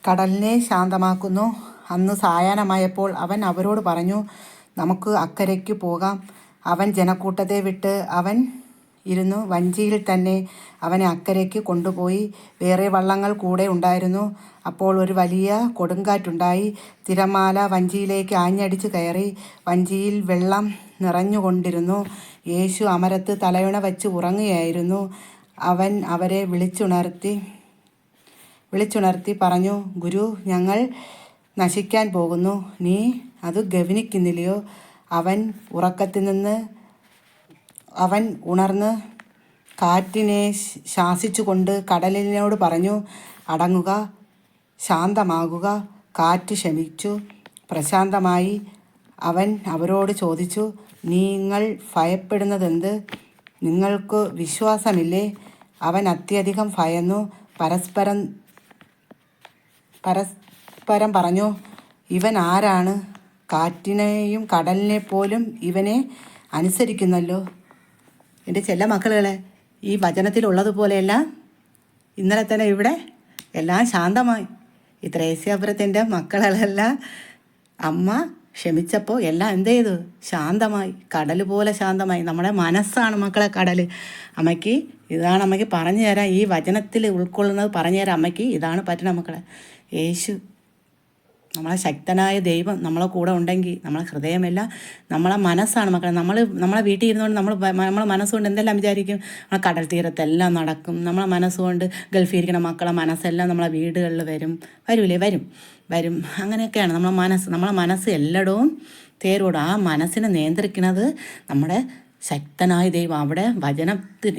കടലിനെ ശാന്തമാക്കുന്നു. അന്ന് സായാഹ്നമായപ്പോൾ അവൻ അവരോട് പറഞ്ഞു, നമുക്ക് അക്കരയ്ക്ക് പോകാം. അവൻ ജനക്കൂട്ടത്തെ വിട്ട് അവൻ ഇരുന്നു വഞ്ചിയിൽ തന്നെ അവനെ അക്കരയ്ക്ക് കൊണ്ടുപോയി. വേറെ വള്ളങ്ങൾ കൂടെ ഉണ്ടായിരുന്നു. അപ്പോൾ ഒരു വലിയ കൊടുങ്കാറ്റുണ്ടായി. തിരമാല വഞ്ചിയിലേക്ക് ആഞ്ഞടിച്ച് കയറി. വഞ്ചിയിൽ വെള്ളം നിറഞ്ഞുകൊണ്ടിരുന്നു. യേശു അമരത്ത് തലയണ വച്ച് ഉറങ്ങുകയായിരുന്നു. അവൻ അവരെ വിളിച്ചുണർത്തി പറഞ്ഞു, ഗുരു, ഞങ്ങൾ നശിക്കാൻ പോകുന്നു. നീ അത് ഗവനിക്കുന്നില്ലയോ? അവൻ ഉണർന്ന് കാറ്റിനെ ശാസിച്ചുകൊണ്ട് കടലിനോട് പറഞ്ഞു, അടങ്ങുക, ശാന്തമാകുക. കാറ്റ് ശമിച്ചു, പ്രശാന്തമായി. അവൻ അവരോട് ചോദിച്ചു, നിങ്ങൾ ഭയപ്പെടുന്നതെന്ത്? നിങ്ങൾക്ക് വിശ്വാസമില്ലേ? അവൻ അത്യധികം ഭയന്നു പരസ്പരം പറഞ്ഞു, ഇവൻ ആരാണ്? കാറ്റിനെയും കടലിനെ പോലും ഇവനെ അനുസരിക്കുന്നല്ലോ. എൻ്റെ ചെല്ല മക്കളെ, ഈ വചനത്തിലുള്ളതുപോലെയല്ല ഇന്നലെ തന്നെ ഇവിടെ എല്ലാം ശാന്തമായി. ഈ ത്രേസ്യാപുരത്തിൻ്റെ മക്കളെല്ലാം അമ്മ ക്ഷമിച്ചപ്പോൾ എല്ലാം എന്ത് ചെയ്തു? ശാന്തമായി. കടൽ പോലെ ശാന്തമായി. നമ്മുടെ മനസ്സാണ് മക്കളെ കടൽ. അമ്മയ്ക്ക് ഇതാണ് അമ്മയ്ക്ക് പറഞ്ഞു തരാം. ഈ വചനത്തിൽ ഉൾക്കൊള്ളുന്നത് പറഞ്ഞു തരാം അമ്മയ്ക്ക്. ഇതാണ് പറ്റണ മക്കളെ. യേശു, നമ്മളെ ശക്തനായ ദൈവം നമ്മളെ കൂടെ ഉണ്ടെങ്കിൽ നമ്മളെ ഹൃദയമെല്ലാം നമ്മളെ മനസ്സാണ് മക്കളെ. നമ്മളെ വീട്ടിൽ ഇരുന്നുകൊണ്ട് നമ്മളെ മനസ്സുകൊണ്ട് എന്തെല്ലാം വിചാരിക്കും? നമ്മളെ കടൽ തീരത്തെല്ലാം നടക്കും. നമ്മളെ മനസ്സുകൊണ്ട് ഗൾഫിൽ ഇരിക്കുന്ന മക്കളെ മനസ്സെല്ലാം നമ്മളെ വീടുകളിൽ വരും. അങ്ങനെയൊക്കെയാണ് നമ്മളെ മനസ്സ് എല്ലായിടവും തേരോടും. ആ മനസ്സിനെ നിയന്ത്രിക്കുന്നത് നമ്മുടെ ശക്തനായ ദൈവം. അവിടെ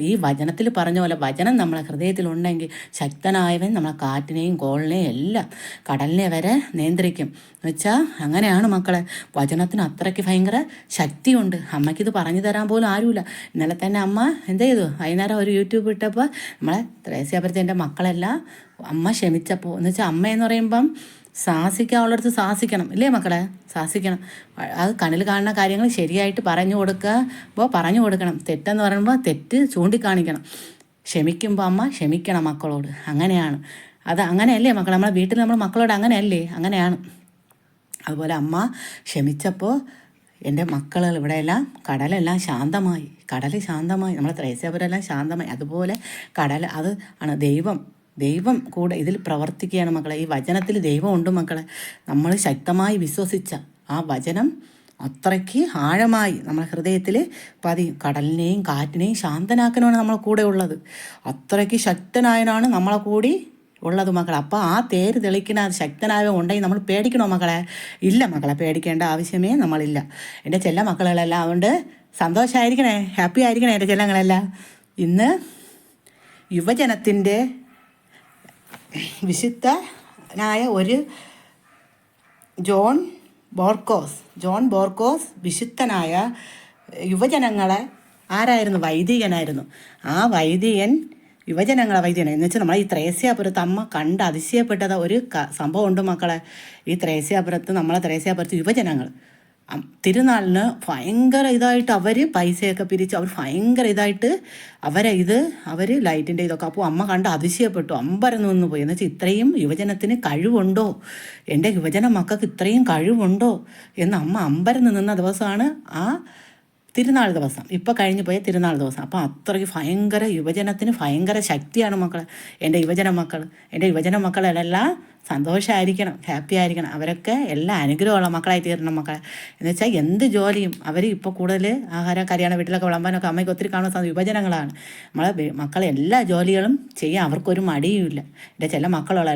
ഈ വചനത്തിൽ പറഞ്ഞ പോലെ വചനം നമ്മളെ ഹൃദയത്തിലുണ്ടെങ്കിൽ ശക്തനായവൻ നമ്മളെ കാറ്റിനെയും കോളിനെയും എല്ലാം കടലിനെ വരെ നിയന്ത്രിക്കും എന്ന് വെച്ചാൽ അങ്ങനെയാണ് മക്കളെ. വചനത്തിന് അത്രയ്ക്ക് ഭയങ്കര ശക്തിയുണ്ട്. അമ്മയ്ക്കിത് പറഞ്ഞു തരാൻ പോലും ആരുമില്ല. ഇന്നലെ തന്നെ അമ്മ എന്ത് ചെയ്തു? വൈകുന്നേരം ഒരു യൂട്യൂബ് ഇട്ടപ്പോൾ നമ്മളെ ത്രേസ്യാപുരത്തിൻ്റെ മക്കളെല്ലാം അമ്മ ക്ഷമിച്ചപ്പോൾ എന്ന് വെച്ചാൽ അമ്മയെന്ന് പറയുമ്പം സാഹസിക്കാനുള്ളടത്ത് സാഹസിക്കണം, ഇല്ലേ മക്കളെ? സാഹസിക്കണം. അത് കണ്ണിൽ കാണുന്ന കാര്യങ്ങൾ ശരിയായിട്ട് പറഞ്ഞു കൊടുക്കണം. തെറ്റെന്ന് പറയുമ്പോൾ തെറ്റ് ചൂണ്ടിക്കാണിക്കണം. ക്ഷമിക്കുമ്പോൾ അമ്മ ക്ഷമിക്കണം മക്കളോട്. അങ്ങനെയാണ് അത്. അങ്ങനെയല്ലേ മക്കളെ? നമ്മളെ വീട്ടിൽ നമ്മൾ മക്കളോട് അങ്ങനെയാണ്. അതുപോലെ അമ്മ ക്ഷമിച്ചപ്പോൾ എൻ്റെ മക്കൾ ഇവിടെയെല്ലാം കടലെല്ലാം ശാന്തമായി. നമ്മളെ ത്രേസ്യാപുരമെല്ലാം ശാന്തമായി. അതുപോലെ കടൽ അത് ആണ് ദൈവം കൂടെ ഇതിൽ പ്രവർത്തിക്കുകയാണ് മക്കളെ. ഈ വചനത്തിൽ ദൈവം ഉണ്ട് മക്കളെ. നമ്മൾ ശക്തമായി വിശ്വസിച്ച ആ വചനം അത്രയ്ക്ക് ആഴമായി നമ്മുടെ ഹൃദയത്തിൽ പതിയും. കടലിനെയും കാറ്റിനെയും ശാന്തനാക്കാനാണ് നമ്മളെ കൂടെ ഉള്ളത്. അത്രയ്ക്ക് ശക്തനായനാണ് നമ്മളെ കൂടി ഉള്ളത് മക്കളെ. അപ്പോൾ ആ തേര് തെളിക്കുന്ന ശക്തനായ ഉണ്ടെങ്കിൽ നമ്മൾ പേടിക്കണോ മക്കളെ? ഇല്ല മക്കളെ, പേടിക്കേണ്ട ആവശ്യമേ നമ്മളില്ല. എൻ്റെ ചെല്ല മക്കളെല്ലാം അതുകൊണ്ട് സന്തോഷമായിരിക്കണേ, ഹാപ്പി ആയിരിക്കണേ എൻ്റെ ചെല്ലങ്ങളെല്ലാം. ഇന്ന് യുവജനത്തിൻ്റെ വിശുദ്ധനായ ഒരു ജോൺ ബോർക്കോസ് വിശുദ്ധനായ യുവജനങ്ങളെ ആരായിരുന്നു? വൈദികനായിരുന്നു. ആ വൈദികൻ എന്ന് വെച്ചാൽ നമ്മളെ ഈ ത്രേസ്യാപുരത്ത് അമ്മ കണ്ട് അതിശയപ്പെട്ടത് ഒരു സംഭവം ഉണ്ട് മക്കളെ. ഈ നമ്മളെ ത്രേസ്യാപുരത്ത് യുവജനങ്ങൾ തിരുനാളിന് ഭയങ്കര ഇതായിട്ട് അവർ പൈസയൊക്കെ പിരിച്ച് അവർ ഭയങ്കര ഇതായിട്ട് അവർ ലൈറ്റിൻ്റെ ഇതൊക്കെ. അപ്പോൾ അമ്മ കണ്ട് അതിശയപ്പെട്ടു, അമ്പരന്ന് നിന്ന് പോയി. എന്ന് വെച്ചാൽ ഇത്രയും യുവജനത്തിന് കഴിവുണ്ടോ? എൻ്റെ യുവജന മക്കൾക്ക് ഇത്രയും കഴിവുണ്ടോ എന്ന് അമ്മ അമ്പരന്ന് നിന്ന ദിവസമാണ് ആ തിരുനാൾ ദിവസം. ഇപ്പോൾ കഴിഞ്ഞു പോയ തിരുനാൾ ദിവസം. അപ്പോൾ അത്രയ്ക്ക് യുവജനത്തിന് ഭയങ്കര ശക്തിയാണ് മക്കളെ. എൻ്റെ യുവജന മക്കളെല്ലാം സന്തോഷമായിരിക്കണം, ഹാപ്പി ആയിരിക്കണം. അവരൊക്കെ എല്ലാ അനുഗ്രഹമുള്ള മക്കളായി തീരണം മക്കളെ. എന്ന് വെച്ചാൽ എന്ത് ജോലിയും അവർ ഇപ്പോൾ കൂടുതൽ ആഹാരം കല്യാണ വീട്ടിലൊക്കെ വിളമ്പാനൊക്കെ അമ്മയ്ക്ക് ഒത്തിരി കാണുന്ന യുവജനങ്ങളാണ്. മക്കളെ എല്ലാ ജോലികളും ചെയ്യാൻ അവർക്കൊരു മടിയുമില്ല. എൻ്റെ ചില മക്കളുള്ള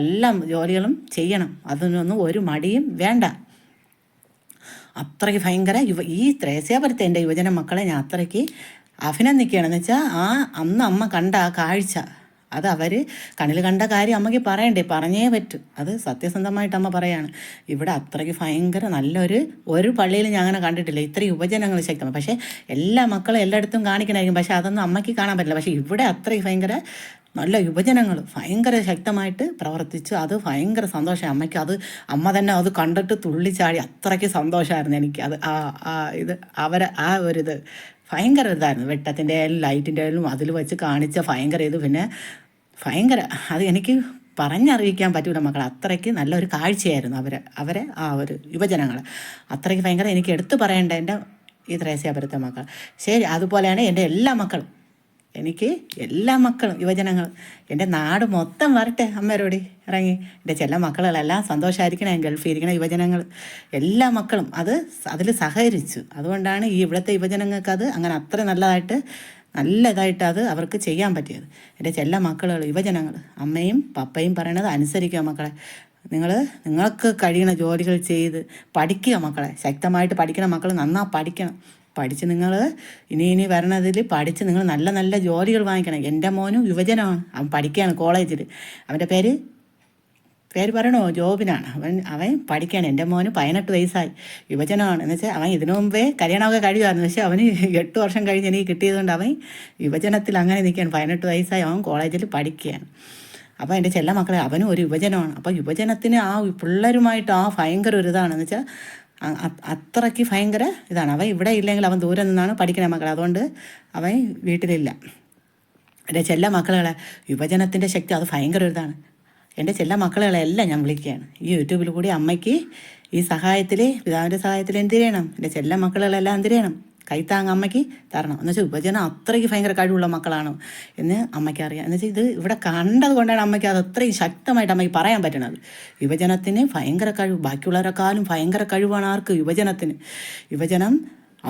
ജോലികളും ചെയ്യണം. അതിനൊന്നും ഒരു മടിയും വേണ്ട. അത്രയ്ക്ക് ഭയങ്കര ഈ ത്രേസ്യാപുരത്തെ എൻ്റെ യുവജന മക്കളെ ഞാൻ അത്രയ്ക്ക് അഭിനന്ദിക്കുകയാണെന്ന് വെച്ചാൽ അന്ന് അമ്മ കണ്ട ആ കാഴ്ച അത് അവർ കണ്ണിൽ കണ്ട കാര്യം അമ്മയ്ക്ക് പറഞ്ഞേ പറ്റൂ. അത് സത്യസന്ധമായിട്ട് അമ്മ പറയാണ്. ഇവിടെ അത്രയ്ക്ക് ഭയങ്കര ഒരു പള്ളിയിൽ ഞാൻ അങ്ങനെ കണ്ടിട്ടില്ല ഇത്രയും യുവജനങ്ങൾ ശക്തമാണ്. പക്ഷേ എല്ലാ മക്കളും എല്ലായിടത്തും കാണിക്കണമായിരിക്കും. പക്ഷേ അതൊന്നും അമ്മയ്ക്ക് കാണാൻ പറ്റില്ല. പക്ഷേ ഇവിടെ അത്രയ്ക്ക് ഭയങ്കര നല്ല യുവജനങ്ങൾ ഭയങ്കര ശക്തമായിട്ട് പ്രവർത്തിച്ചു. അത് ഭയങ്കര സന്തോഷമായി അമ്മയ്ക്ക്. അമ്മ തന്നെ അത് കണ്ടിട്ട് തുള്ളിച്ചാടി. അത്രയ്ക്ക് സന്തോഷമായിരുന്നു എനിക്ക്. അവരെ ഒരിത് ഭയങ്കര ഇതായിരുന്നു. വെട്ടത്തിൻ്റെ ആയാലും ലൈറ്റിൻ്റെ ആയാലും അതിൽ വെച്ച് കാണിച്ച ഭയങ്കര പിന്നെ ഭയങ്കര അത് എനിക്ക് പറഞ്ഞറിയിക്കാൻ പറ്റൂല മക്കളെ. അത്രയ്ക്ക് നല്ലൊരു കാഴ്ചയായിരുന്നു അവരെ ആ ഒരു യുവജനങ്ങൾ. അത്രയ്ക്ക് ഭയങ്കര എനിക്ക് എടുത്തു പറയേണ്ട എൻ്റെ ഈ ത്രേസ്യാപുരത്തെ മക്കൾ. ശരി, അതുപോലെയാണ് എൻ്റെ എല്ലാ മക്കളും. എനിക്ക് എല്ലാ മക്കളും യുവജനങ്ങളും എൻ്റെ നാട് മൊത്തം വരട്ടെ അമ്മരോടി ഇറങ്ങി. എൻ്റെ ചില മക്കളെല്ലാം സന്തോഷമായിരിക്കണം. ഗൾഫിൽ ഇരിക്കണ യുവജനങ്ങൾ എല്ലാ മക്കളും അതിൽ സഹകരിച്ചു. അതുകൊണ്ടാണ് ഈ ഇവിടുത്തെ യുവജനങ്ങൾക്ക് അത് അങ്ങനെ അത്ര നല്ലതായിട്ട് അത് അവർക്ക് ചെയ്യാൻ പറ്റിയത്. എൻ്റെ ചെല്ല മക്കളുകൾ യുവജനങ്ങൾ അമ്മയും പപ്പയും പറയണത് അനുസരിക്കുക മക്കളെ. നിങ്ങൾക്ക് കഴിയുന്ന ജോലികൾ ചെയ്ത് പഠിക്കുക മക്കളെ. ശക്തമായിട്ട് പഠിക്കണം മക്കൾ, പഠിക്കണം. പഠിച്ച് നിങ്ങൾ ഇനി വരണതിൽ പഠിച്ച് നിങ്ങൾ നല്ല നല്ല ജോലികൾ വാങ്ങിക്കണം. എൻ്റെ മോനും യുവജനമാണ്, അവൻ പഠിക്കുകയാണ് കോളേജിൽ. അവൻ്റെ പേര് പറയണോ? ജോബിനാണ്. അവൻ പഠിക്കുകയാണ്. എൻ്റെ മോന് 18 വയസ്സായി, യുവജനമാണ്. എന്ന് വെച്ചാൽ അവൻ ഇതിനു മുമ്പേ കല്യാണമൊക്കെ കഴിയുമായിരുന്നു. പക്ഷേ അവന് 8 വർഷം കഴിഞ്ഞ് എനിക്ക് കിട്ടിയതുകൊണ്ട് അവൻ യുവജനത്തിൽ അങ്ങനെ നിൽക്കുകയാണ്. 18 വയസ്സായി അവൻ കോളേജിൽ പഠിക്കുകയാണ്. അപ്പോൾ എൻ്റെ ചെല്ല മക്കളെ അവനും ഒരു യുവജനമാണ്. അപ്പോൾ യുവജനത്തിന് ആ പിള്ളേരുമായിട്ട് ഭയങ്കര ഒരു ഇതാണെന്ന് വെച്ചാൽ അത്രയ്ക്ക് ഭയങ്കര ഇതാണ്. അവൻ ഇവിടെ ഇല്ലെങ്കിൽ അവൻ ദൂരെ നിന്നാണ് പഠിക്കണ മക്കളെ. അതുകൊണ്ട് അവൻ വീട്ടിലില്ല. എൻ്റെ ചെല്ല മക്കളെ യുവജനത്തിൻ്റെ ശക്തി അത് ഭയങ്കര ഒരു ഇതാണ്. എൻ്റെ ചെല്ല മക്കളെല്ലാം ഞാൻ വിളിക്കുകയാണ് ഈ യൂട്യൂബിൽ കൂടി. അമ്മയ്ക്ക് ഈ സഹായത്തിൽ, പിതാവിൻ്റെ സഹായത്തിൽ എന്ത് ചെയ്യണം? എൻ്റെ ചെല്ല മക്കളെല്ലാം എന്ത് ചെയ്യണം? കൈത്താങ് അമ്മയ്ക്ക് തരണം. എന്ന് വെച്ചാൽ യുവജനം അത്രയ്ക്ക് ഭയങ്കര കഴിവുള്ള മക്കളാണ് എന്ന് അമ്മയ്ക്ക് അറിയാം. എന്ന് വെച്ചാൽ ഇത് ഇവിടെ കണ്ടത് കൊണ്ടാണ് അമ്മയ്ക്ക് അത് അത്രയും ശക്തമായിട്ട് അമ്മയ്ക്ക് പറയാൻ പറ്റണത്. യുവജനത്തിന് ഭയങ്കര കഴിവ്, ബാക്കിയുള്ളവരെക്കാളും ഭയങ്കര കഴിവാണ് ആർക്ക്? യുവജനം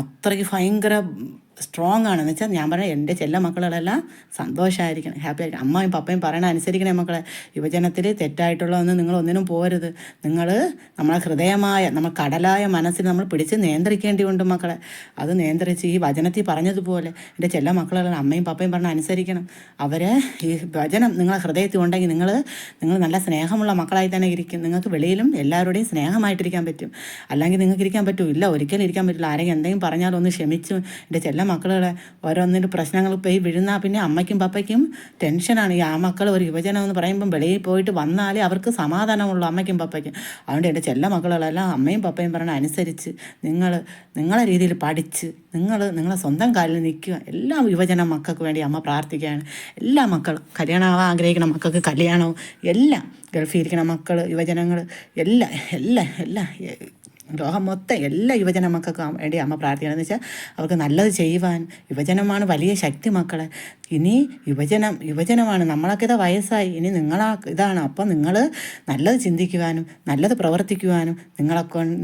അത്രയ്ക്ക് ഭയങ്കര സ്ട്രോങ് ആണെന്ന് വെച്ചാൽ ഞാൻ പറഞ്ഞ എൻ്റെ ചെല്ല മക്കളെല്ലാം സന്തോഷമായിരിക്കണം, ഹാപ്പി ആയിരിക്കണം. അമ്മയും പപ്പയും പറയണ അനുസരിക്കണേ മക്കളെ. യുവജനത്തിൽ തെറ്റായിട്ടുള്ളതൊന്നും നിങ്ങൾ ഒന്നിനും പോരുത്. നമ്മളെ ഹൃദയമായ, നമ്മൾ കടലായ മനസ്സിൽ നമ്മൾ പിടിച്ച് നിയന്ത്രിക്കേണ്ടിയുണ്ട് മക്കളെ. അത് നിയന്ത്രിച്ച് ഈ വചനത്തിൽ പറഞ്ഞതുപോലെ എൻ്റെ ചെല്ല മക്കളെല്ലാം അമ്മയും പപ്പയും പറഞ്ഞ അനുസരിക്കണം. ഈ വചനം നിങ്ങളെ ഹൃദയത്തിൽ ഉണ്ടെങ്കിൽ നിങ്ങൾ നല്ല സ്നേഹമുള്ള മക്കളായി തന്നെ ഇരിക്കും. നിങ്ങൾക്ക് വെളിയിലും എല്ലാവരുടെയും സ്നേഹമായിട്ടിരിക്കാൻ പറ്റും. അല്ലെങ്കിൽ നിങ്ങൾക്ക് ഇരിക്കാൻ പറ്റില്ല, ഒരിക്കലും ഇരിക്കാൻ പറ്റില്ല. ആരെങ്കിലും എന്തെങ്കിലും പറഞ്ഞാലും ഒന്ന് ക്ഷമിച്ചു. എൻ്റെ ചെല്ല മക്കളെ ഓരോന്നിൻ്റെ പ്രശ്നങ്ങൾ പോയി വീഴുന്നാൽ പിന്നെ അമ്മയ്ക്കും പപ്പയ്ക്കും ടെൻഷനാണ്. ഈ മക്കൾ ഒരു യുവജനം എന്ന് പറയുമ്പം വെളിയിൽ പോയിട്ട് വന്നാലേ അവർക്ക് സമാധാനമുള്ളൂ അമ്മയ്ക്കും പപ്പയ്ക്കും. അതുകൊണ്ട് എൻ്റെ ചെല്ല മക്കളെല്ലാം അമ്മയും പപ്പയും പറഞ്ഞ അനുസരിച്ച് നിങ്ങളെ രീതിയിൽ പഠിച്ച് നിങ്ങളെ സ്വന്തം കാലിൽ നിൽക്കുക. എല്ലാ യുവജന മക്കൾക്ക് വേണ്ടി അമ്മ പ്രാർത്ഥിക്കുകയാണ്. എല്ലാ മക്കളും കല്യാണം ആഗ്രഹിക്കുന്ന മക്കൾക്ക് കല്യാണവും, എല്ലാം ഗൾഫിൽ ഇരിക്കുന്ന മക്കൾ, യുവജനങ്ങൾ എല്ലാം ലോകം മൊത്തം എല്ലാ യുവജന മക്കൾക്കും വേണ്ടി അമ്മ പ്രാർത്ഥിക്കണം. എന്ന് വെച്ചാൽ അവർക്ക് നല്ലത് ചെയ്യുവാൻ. യുവജനമാണ് വലിയ ശക്തി മക്കളെ. ഇനി യുവജനമാണ്. നമ്മളൊക്കെ വയസ്സായി, ഇനി ഇതാണ്. അപ്പം നിങ്ങൾ നല്ലത് ചിന്തിക്കുവാനും നല്ലത് പ്രവർത്തിക്കുവാനും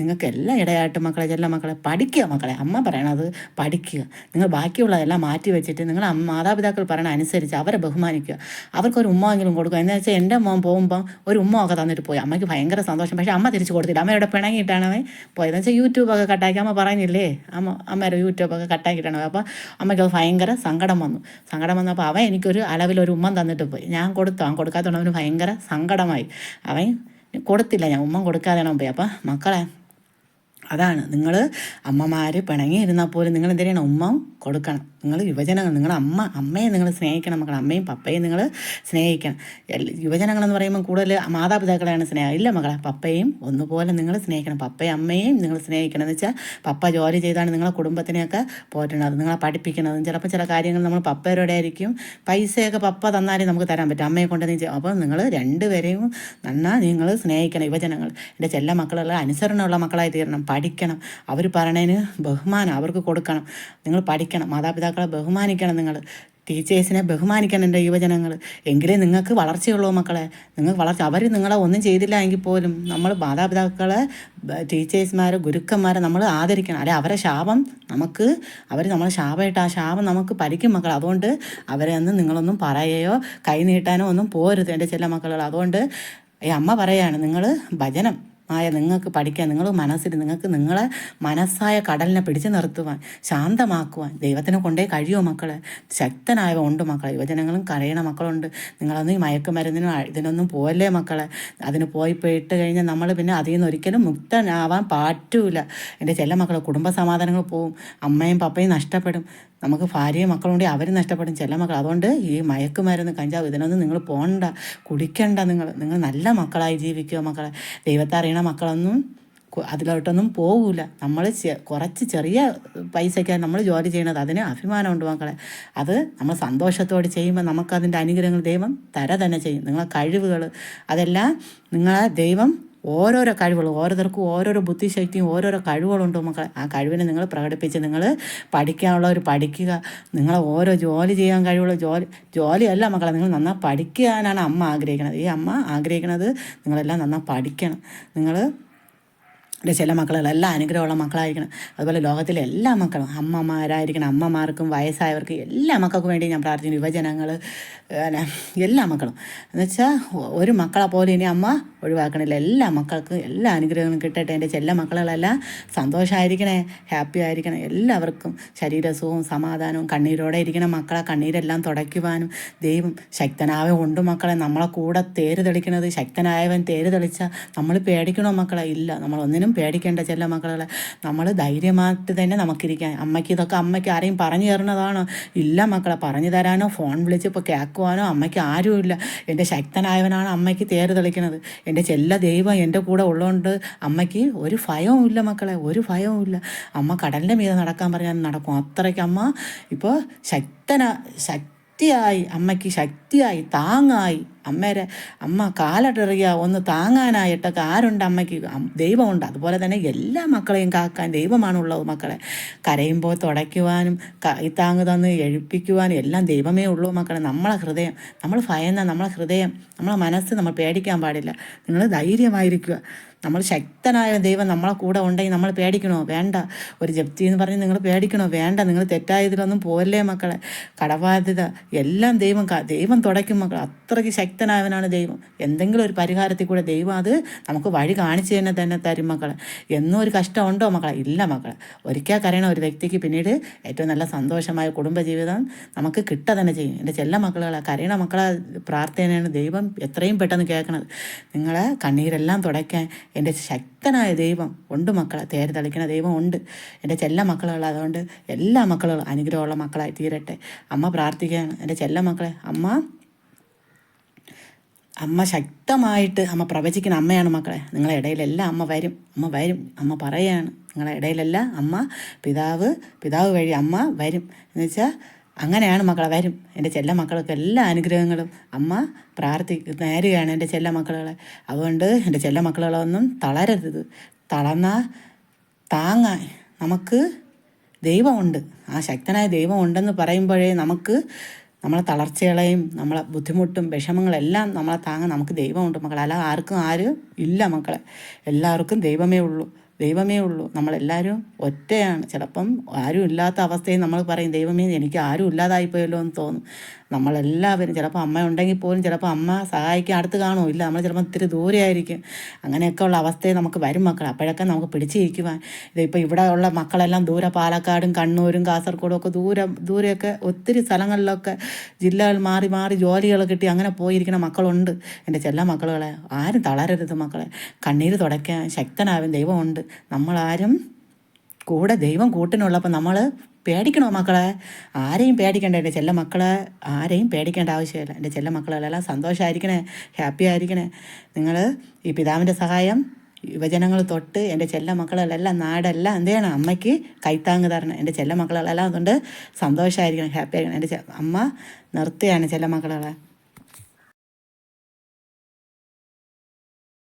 നിങ്ങൾക്ക് എല്ലാം ഇടയായിട്ട് മക്കളെ, ചെല്ല മക്കളെ പഠിക്കുക മക്കളെ. അമ്മ പറയണത് പഠിക്കുക. നിങ്ങൾ ബാക്കിയുള്ളതെല്ലാം മാറ്റി വെച്ചിട്ട് നിങ്ങൾ മാതാപിതാക്കൾ പറയണ അനുസരിച്ച് അവരെ ബഹുമാനിക്കുക. അവർക്കൊരു ഉമ്മെങ്കിലും കൊടുക്കുക. എന്ന് വെച്ചാൽ എൻ്റെ മോൻ പോകുമ്പം ഒരു ഉമ്മയൊക്കെ തന്നിട്ട് പോയി. അമ്മയ്ക്ക് ഭയങ്കര സന്തോഷം. പക്ഷേ അമ്മ തിരിച്ചു കൊടുത്തില്ല. അമ്മയുടെ പിണങ്ങിയിട്ടാണ് അവൻ പോയതെന്ന് വെച്ചാൽ യൂട്യൂബൊക്കെ കട്ടാക്കി. അമ്മ പറഞ്ഞില്ലേ, അമ്മയുടെ യൂട്യൂബൊക്കെ കട്ടാക്കിയിട്ടാണ്. അപ്പോൾ അമ്മയ്ക്ക് അത് ഭയങ്കര സങ്കടം വന്നപ്പോൾ അവൻ എനിക്കൊരു അളവിലൊരു ഉമ്മൻ തന്നിട്ട് പോയി. ഞാൻ കൊടുക്കാത്തതുകൊണ്ട് അവന് ഭയങ്കര സങ്കടമായി. അവൻ കൊടുത്തില്ല, ഞാൻ ഉമ്മൻ കൊടുക്കാതെയാണ് പോയി. അപ്പം മക്കളെ അതാണ്, നിങ്ങൾ അമ്മമാർ പിണങ്ങിയിരുന്നാൽ പോലും നിങ്ങൾ എന്ത് ചെയ്യണം? ഉമ്മ കൊടുക്കണം. നിങ്ങൾ യുവജനങ്ങൾ, അമ്മയെ നിങ്ങൾ സ്നേഹിക്കണം മക്കൾ. അമ്മയും പപ്പയും നിങ്ങൾ സ്നേഹിക്കണം. യുവജനങ്ങളെന്ന് പറയുമ്പോൾ കൂടുതൽ മാതാപിതാക്കളെയാണ് സ്നേഹം. ഇല്ല മക്കളെ, പപ്പയും ഒന്നുപോലെ നിങ്ങൾ സ്നേഹിക്കണം. പപ്പയും അമ്മയും നിങ്ങൾ സ്നേഹിക്കണം. എന്ന് വെച്ചാൽ പപ്പ ജോലി ചെയ്താണ് നിങ്ങളെ കുടുംബത്തിനെയൊക്കെ പോറ്റുന്നത്, നിങ്ങളെ പഠിപ്പിക്കുന്നതും. ചിലപ്പോൾ ചില കാര്യങ്ങൾ നമ്മൾ പപ്പയോടെ ആയിരിക്കും. പൈസയൊക്കെ പപ്പ തന്നാലേ നമുക്ക് തരാൻ പറ്റും, അമ്മയെ കൊണ്ട് നീ ചെയ്യും. അപ്പോൾ നിങ്ങൾ രണ്ടുപേരെയും നിങ്ങൾ സ്നേഹിക്കണം. യുവജനങ്ങൾ എൻ്റെ ചെല്ല മക്കളുള്ള അനുസരണമുള്ള മക്കളായി തീരണം. പഠിക്കണം. അവർ പറയണതിന് ബഹുമാനം അവർക്ക് കൊടുക്കണം. നിങ്ങൾ പഠിക്കണം. മാതാപിതാക്കളെ ബഹുമാനിക്കണം. നിങ്ങൾ ടീച്ചേഴ്സിനെ ബഹുമാനിക്കണം എൻ്റെ യുവജനങ്ങൾ. എങ്കിലേ നിങ്ങൾക്ക് വളർച്ചയുള്ളൂ മക്കളെ. അവർ നിങ്ങളെ ഒന്നും ചെയ്തില്ല എങ്കിൽ പോലും നമ്മൾ മാതാപിതാക്കളെ, ടീച്ചേഴ്സ്മാരെ, ഗുരുക്കന്മാരെ നമ്മൾ ആദരിക്കണം. അല്ലെ അവരെ ശാപം അവർ നമ്മളെ ശാപമായിട്ട് ആ ശാപം നമുക്ക് പഠിക്കും മക്കൾ. അതുകൊണ്ട് അവരെ നിങ്ങളൊന്നും പറയുകയോ കൈ നീട്ടാനോ ഒന്നും പോരുത് എൻ്റെ ചില മക്കൾ. അതുകൊണ്ട് അമ്മ പറയാണ്, നിങ്ങൾ ഭജനം നിങ്ങൾക്ക് പഠിക്കാൻ, നിങ്ങൾക്ക് മനസ്സായ കടലിനെ പിടിച്ചു നിർത്തുവാൻ, ശാന്തമാക്കുവാൻ ദൈവത്തിനെ കൊണ്ടേ കഴിയുമോ മക്കളെ? ശക്തനായവ ഉണ്ട് മക്കളെ. യുവജനങ്ങളും കരയണ മക്കളുണ്ട്. നിങ്ങളൊന്നും ഈ മയക്കുമരുന്നിനും ഇതിനൊന്നും പോയല്ലേ മക്കളെ. അതിന് പോയിട്ട് കഴിഞ്ഞാൽ നമ്മൾ പിന്നെ അതിൽ നിന്ന് ഒരിക്കലും മുക്തനാവാൻ പറ്റൂല എൻ്റെ ചെല്ല മക്കളെ. കുടുംബ സമാധാനങ്ങൾ പോവും, അമ്മയും പപ്പയും നഷ്ടപ്പെടും, നമുക്ക് ഭാര്യയും മക്കളുണ്ടെങ്കിൽ അവർ നഷ്ടപ്പെടും ചെല്ല മക്കൾ. അതുകൊണ്ട് ഈ മയക്കുമരുന്ന്, കഞ്ചാവ് ഇതിനൊന്നും നിങ്ങൾ പോകണ്ട, കുടിക്കണ്ട. നിങ്ങൾ നല്ല മക്കളായി ജീവിക്കുക മക്കളെ. ദൈവത്തെ അറിയണ മക്കളൊന്നും അതിലോട്ടൊന്നും പോകില്ല. നമ്മൾ കുറച്ച് ചെറിയ പൈസയ്ക്കാണ് നമ്മൾ ജോലി ചെയ്യണത്, അതിന് അഭിമാനമുണ്ട് മക്കളെ. അത് നമ്മൾ സന്തോഷത്തോടെ ചെയ്യുമ്പോൾ നമുക്കതിൻ്റെ അനുഗ്രഹങ്ങൾ ദൈവം തന്നെ ചെയ്യും. നിങ്ങളെ കഴിവുകൾ അതെല്ലാം നിങ്ങളെ ദൈവം ഓരോരോ കഴിവുകൾ, ഓരോരുത്തർക്കും ഓരോരോ ബുദ്ധിശക്തിയും ഓരോരോ കഴിവുകളുണ്ട് മക്കളെ. ആ കഴിവിനെ നിങ്ങൾ പ്രകടിപ്പിച്ച് നിങ്ങൾ പഠിക്കാനുള്ളവർ പഠിക്കുക. നിങ്ങൾ ഓരോ ജോലി ചെയ്യാൻ കഴിവുള്ള ജോലിയല്ല മക്കളെ, നിങ്ങൾ നന്നായി പഠിക്കാനാണ് അമ്മ ആഗ്രഹിക്കുന്നത്. ഈ അമ്മ ആഗ്രഹിക്കുന്നത് നിങ്ങളെല്ലാം നന്നായി പഠിക്കണം. നിങ്ങൾ ചില മക്കളെല്ലാം അനുഗ്രഹമുള്ള മക്കളായിരിക്കണം. അതുപോലെ ലോകത്തിലെ എല്ലാ മക്കളും അമ്മമാരായിരിക്കണം. അമ്മമാർക്കും വയസ്സായവർക്കും എല്ലാ മക്കൾക്കും വേണ്ടി ഞാൻ പ്രാർത്ഥിക്കുന്നു. യുവജനങ്ങൾ എല്ലാ മക്കളും എന്നുവെച്ചാൽ ഒരു മക്കളെ പോലെ ഇനി അമ്മ ഒഴിവാക്കണില്ല. എല്ലാ മക്കൾക്കും എല്ലാ അനുഗ്രഹങ്ങളും കിട്ടട്ടെ. എൻ്റെ ചെല്ല മക്കളെല്ലാം സന്തോഷമായിരിക്കണേ, ഹാപ്പി ആയിരിക്കണം. എല്ലാവർക്കും ശരീരസുഖവും സമാധാനവും. കണ്ണീരോടെ ഇരിക്കണം മക്കളെ, കണ്ണീരെല്ലാം തുടയ്ക്കുവാനും ദൈവം ശക്തനാവൻ ഉണ്ട് മക്കളെ. നമ്മളെ കൂടെ തേര് തെളിക്കണത് ശക്തനായവൻ. തേര് തെളിച്ചാൽ നമ്മൾ പേടിക്കണോ മക്കളെ? ഇല്ല, നമ്മളൊന്നിനും പേടിക്കേണ്ട ചെല്ല മക്കളെ. നമ്മൾ ധൈര്യമായിട്ട് തന്നെ നമുക്കിരിക്കാം. ഇതൊക്കെ അമ്മയ്ക്ക് ആരെയും പറഞ്ഞു തരുന്നതാണോ? ഇല്ല മക്കളെ, പറഞ്ഞു തരാനോ ഫോൺ വിളിച്ച് ഇപ്പോൾ കേൾക്കുവാനോ അമ്മയ്ക്ക് ആരുമില്ല. എൻ്റെ ശക്തനായവനാണ് അമ്മയ്ക്ക് തേര് തെളിക്കുന്നത്. എൻ്റെ ചെല്ല ദൈവം എൻ്റെ കൂടെ ഉള്ളതുകൊണ്ട് അമ്മയ്ക്ക് ഒരു ഭയവും ഇല്ല മക്കളെ, ഒരു ഭയവും ഇല്ല. അമ്മ കടലിൻ്റെ മീതെ നടക്കാൻ പറഞ്ഞാൽ നടക്കും. അത്രയ്ക്ക് അമ്മ ഇപ്പോൾ ശക്തിയായി, അമ്മയ്ക്ക് ശക്തിയായി, താങ്ങായി. അമ്മ കാലട്ടെറിയുക ഒന്ന് താങ്ങാനായിട്ടൊക്കെ ആരുണ്ട്? അമ്മയ്ക്ക് ദൈവമുണ്ട്. അതുപോലെ തന്നെ എല്ലാ മക്കളെയും കാക്കാൻ ദൈവമാണുള്ളത് മക്കളെ. കരയുമ്പോൾ തുടയ്ക്കുവാനും കൈത്താങ്ങ് തന്ന് എഴുപ്പിക്കുവാനും എല്ലാം ദൈവമേ ഉള്ളൂ മക്കളെ. നമ്മളെ ഹൃദയം, നമ്മൾ ഭയന്ന നമ്മളെ ഹൃദയം, നമ്മളെ മനസ്സ് നമ്മൾ പേടിക്കാൻ പാടില്ല. നിങ്ങൾ ധൈര്യമായിരിക്കുക. നമ്മൾ ശക്തനായ ദൈവം നമ്മളെ കൂടെ ഉണ്ടെങ്കിൽ നമ്മൾ പേടിക്കണോ? വേണ്ട. ഒരു ജപ്തി എന്ന് പറഞ്ഞ് നിങ്ങൾ പേടിക്കണോ? വേണ്ട. നിങ്ങൾ തെറ്റായതിലൊന്നും പോരല്ലേ മക്കളെ. കടബാധ്യത എല്ലാം ദൈവം തുടയ്ക്കും മക്കളെ. അത്രയ്ക്ക് ശക്തനായവനാണ് ദൈവം. എന്തെങ്കിലും ഒരു പരിഹാരത്തിൽ കൂടെ ദൈവം അത് നമുക്ക് വഴി കാണിച്ചു തന്നെ തരും മക്കളെ. എന്നും ഒരു കഷ്ടമുണ്ടോ മക്കളെ? ഇല്ല മക്കളെ. ഒരിക്കൽ കരയണ ഒരു വ്യക്തിക്ക് പിന്നീട് ഏറ്റവും നല്ല സന്തോഷമായ കുടുംബജീവിതം നമുക്ക് തന്നെ ചെയ്യും. എൻ്റെ ചെല്ല മക്കളെ, കരയണ മക്കളെ പ്രാർത്ഥനയാണ് ദൈവം എത്രയും പെട്ടെന്ന് കേൾക്കണത്. നിങ്ങളെ കണ്ണീരെല്ലാം തുടയ്ക്കാൻ എൻ്റെ ശക്തനായ ദൈവം ഉണ്ട് മക്കളെ. തേര് തെളിക്കുന്ന ദൈവം ഉണ്ട് എൻ്റെ ചെല്ല മക്കളുകൾ. അതുകൊണ്ട് എല്ലാ മക്കളും അനുഗ്രഹമുള്ള മക്കളായി തീരട്ടെ. അമ്മ പ്രാർത്ഥിക്കുകയാണ് എൻ്റെ ചെല്ല മക്കളെ. അമ്മ ശക്തമായിട്ട് അമ്മ പ്രവചിക്കുന്ന അമ്മയാണ് മക്കളെ. നിങ്ങളുടെ ഇടയിലെല്ലാം അമ്മ വരും. അമ്മ പറയുകയാണ് നിങ്ങളുടെ ഇടയിലെല്ലാം അമ്മ പിതാവ് വഴി അമ്മ വരും. എന്നുവെച്ചാൽ അങ്ങനെയാണ് മക്കളെ, വരും. എൻ്റെ ചെല്ല മക്കൾക്ക് എല്ലാ അനുഗ്രഹങ്ങളും അമ്മ നേരുകയാണ് എൻ്റെ ചെല്ല മക്കളെ. അതുകൊണ്ട് എൻ്റെ ചെല്ല മക്കളൊന്നും തളരരുത്. തളർന്നാൽ താങ്ങാൻ നമുക്ക് ദൈവമുണ്ട്. ആ ശക്തനായ ദൈവം ഉണ്ടെന്ന് പറയുമ്പോഴേ നമുക്ക് നമ്മളെ തളർച്ചകളെയും നമ്മളെ ബുദ്ധിമുട്ടും വിഷമങ്ങളെല്ലാം നമ്മളെ താങ്ങാൻ നമുക്ക് ദൈവമുണ്ട് മക്കളെ. അല്ല ആർക്കും ഇല്ല മക്കളെ. എല്ലാവർക്കും ദൈവമേ ഉള്ളൂ. നമ്മളെല്ലാവരും ഒറ്റയാണ്. ചിലപ്പം ആരും ഇല്ലാത്ത അവസ്ഥയിൽ നമ്മൾ പറയും ദൈവമേ എനിക്ക് ആരും ഇല്ലാതായിപ്പോയല്ലോ എന്ന് തോന്നും. നമ്മളെല്ലാവരും ചിലപ്പോൾ അമ്മ ഉണ്ടെങ്കിൽ പോലും ചിലപ്പോൾ അമ്മ സഹായിക്കാൻ അടുത്ത് കാണുമോ? ഇല്ല, നമ്മൾ ചിലപ്പോൾ ഇത്തിരി ദൂരെ ആയിരിക്കും. അങ്ങനെയൊക്കെ ഉള്ള അവസ്ഥയിൽ നമുക്ക് വരും മക്കൾ. അപ്പോഴൊക്കെ നമുക്ക് പിടിച്ചിരിക്കുവാൻ. ഇതിപ്പോൾ ഇവിടെ ഉള്ള മക്കളെല്ലാം ദൂരെ പാലക്കാടും കണ്ണൂരും കാസർഗോഡും ഒക്കെ ദൂരെയൊക്കെ ഒത്തിരി സ്ഥലങ്ങളിലൊക്കെ ജില്ലകൾ മാറി ജോലികൾ കിട്ടി അങ്ങനെ പോയിരിക്കുന്ന മക്കളുണ്ട്. എൻ്റെ ചെല്ല മക്കളുകളെ, ആരും തളരരുത് മക്കളെ. കണ്ണീര് തുടയ്ക്കാൻ ശക്തനാവും ദൈവമുണ്ട്. നമ്മളാരും കൂടെ ദൈവം കൂട്ടിനുള്ളപ്പോൾ നമ്മൾ പേടിക്കണോ മക്കളെ? ആരെയും പേടിക്കേണ്ട. എൻ്റെ ചെല്ല മക്കളെ ആരെയും പേടിക്കേണ്ട ആവശ്യമില്ല. എൻ്റെ ചെല്ല മക്കളെല്ലാം സന്തോഷമായിരിക്കണേ, ഹാപ്പി ആയിരിക്കണേ. നിങ്ങൾ ഈ പിതാവിൻ്റെ സഹായം യുവജനങ്ങൾ തൊട്ട് എൻ്റെ ചെല്ല മക്കളെല്ലാം നാടെല്ലാം എന്ത് ചെയ്യണം? അമ്മയ്ക്ക് കൈത്താങ്ങ് തരണം. എൻ്റെ ചെല്ല മക്കളെല്ലാം അതുകൊണ്ട് സന്തോഷമായിരിക്കണം, ഹാപ്പി ആയിരിക്കണം. അമ്മ നിർത്തുകയാണ് ചെല്ല മക്കളെ.